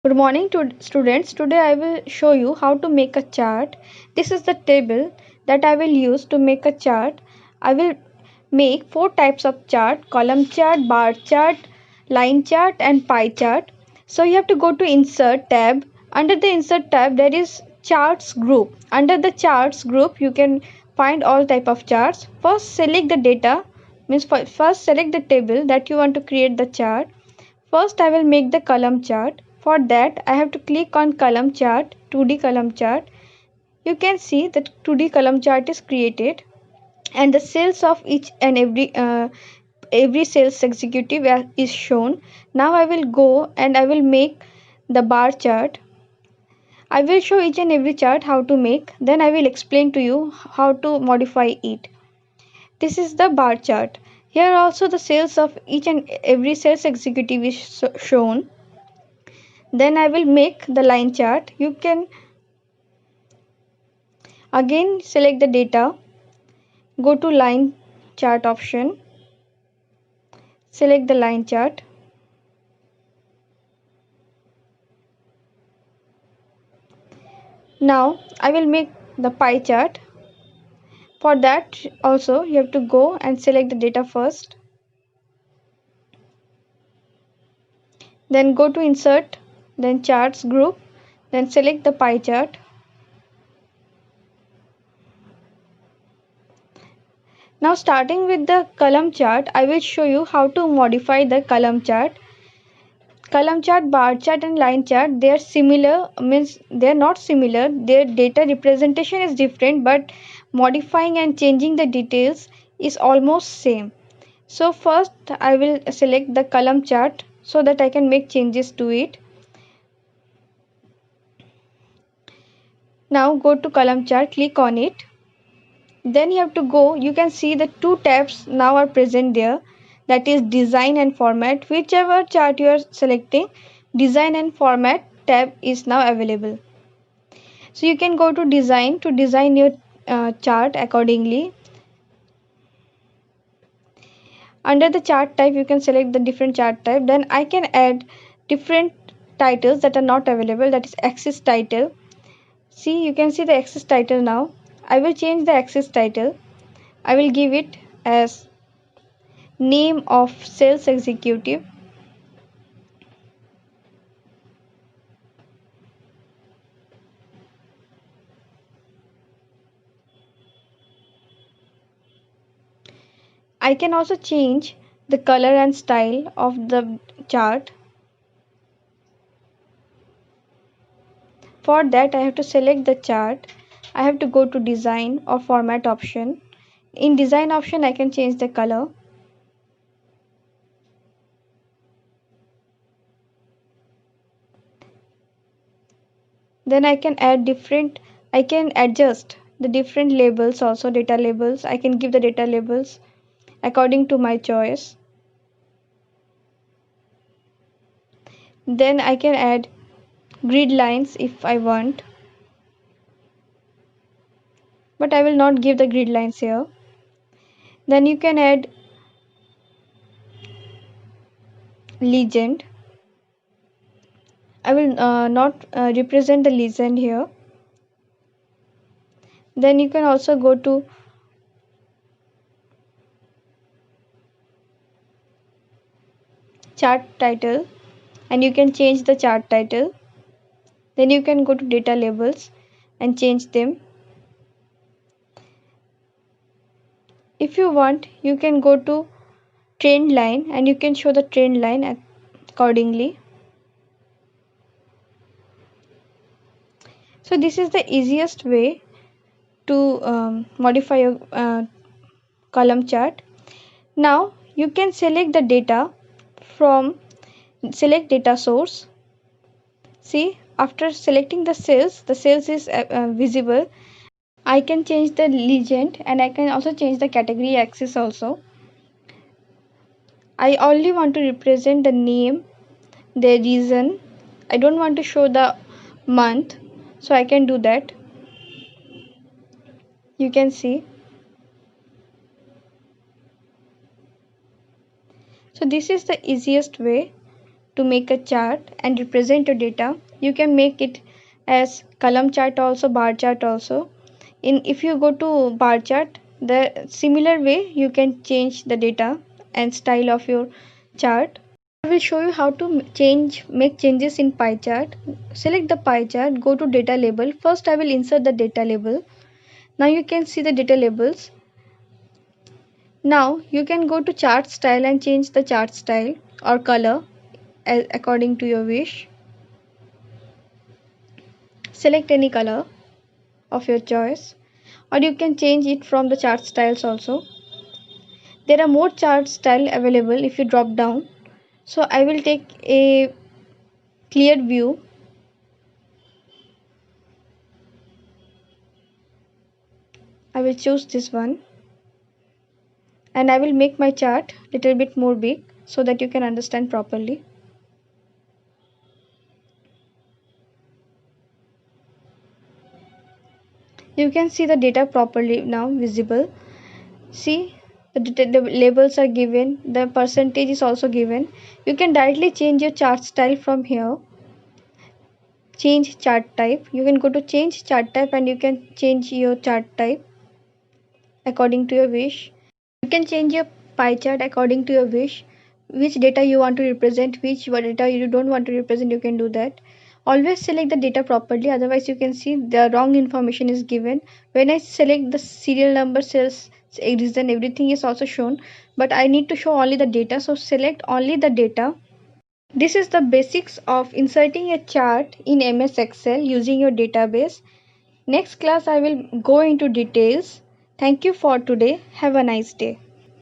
Good morning to students. Today I will show you how to make a chart. This is the table that I will use to make a chart. I will make four types of chart: column chart, bar chart, line chart and pie chart. So you have to go to insert tab. Under the insert tab there is charts group. Under the charts group you can find all type of charts. First select the data, means first select the table that you want to create the chart. First I will make the column chart. For that I have to click on column chart, 2D column chart. You can see that 2D column chart is created and the sales of each and every sales executive is shown. Now I will go and I will make the bar chart. I will show each and every chart how to make, then I will explain to you how to modify it. This is the bar chart. Here also the sales of each and every sales executive is shown. Then I will make the line chart. You can again select the data, go to line chart option, select the line chart. Now I will make the pie chart. For that also you have to go and select the data first, then go to insert, then charts group, then select the pie chart. Now starting with the column chart, I will show you how to modify the column chart. Column chart, bar chart and line chart, they are similar, means they are not similar, their data representation is different, but modifying and changing the details is almost same. So first I will select the column chart so that I can make changes to it. Now go to column chart, click on it. Then you have to go, you can see the two tabs now are present there, that is design and format. Whichever chart you are selecting, design and format tab is now available. So you can go to design to design your chart accordingly. Under the chart type you can select the different chart type. Then I can add different titles that are not available, that is axis title. See, you can see the axis title now. I will change the axis title. I will give it as name of sales executive. I can also change the color and style of the chart. For that I have to select the chart. I have to go to design or format option. In design option I can change the color. Then I can adjust the different labels, also data labels. I can give the data labels according to my choice. Then I can add grid lines if I want, but I will not give the grid lines here. Then you can add legend. I will not represent the legend here. Then you can also go to chart title and you can change the chart title. Then you can go to data labels and change them. If you want, you can go to trend line and you can show the trend line accordingly. So this is the easiest way to modify your column chart. Now you can select the data from select data source. See, after selecting the sales is visible. I can change the legend and I can also change the category axis also. I only want to represent the name, the reason. I don't want to show the month, so I can do that. You can see. So this is the easiest way to make a chart and represent your data. You can make it as column chart also, bar chart also. If you go to bar chart, the similar way you can change the data and style of your chart. I will show you how to make changes in pie chart. Select the pie chart, go to data label. First I will insert the data label. Now you can see the data labels. Now you can go to chart style and change the chart style or color according to your wish. Select any color of your choice, or you can change it from the chart styles also. There are more chart style available if you drop down. So I will take a clear view. I will choose this one and I will make my chart little bit more big so that you can understand properly. You can see the data properly now visible. See, the labels are given, the percentage is also given. You can directly change your chart style from here. Change chart type. You can go to change chart type and you can change your chart type according to your wish. You can change your pie chart according to your wish. Which data you want to represent, which data you don't want to represent, you can do that. Always select the data properly, otherwise you can see the wrong information is given. When I select the serial number, sales reason, everything is also shown, but I need to show only the data, so select only the data. This is the basics of inserting a chart in MS Excel using your database. Next class I will go into details. Thank you for today. Have a nice day.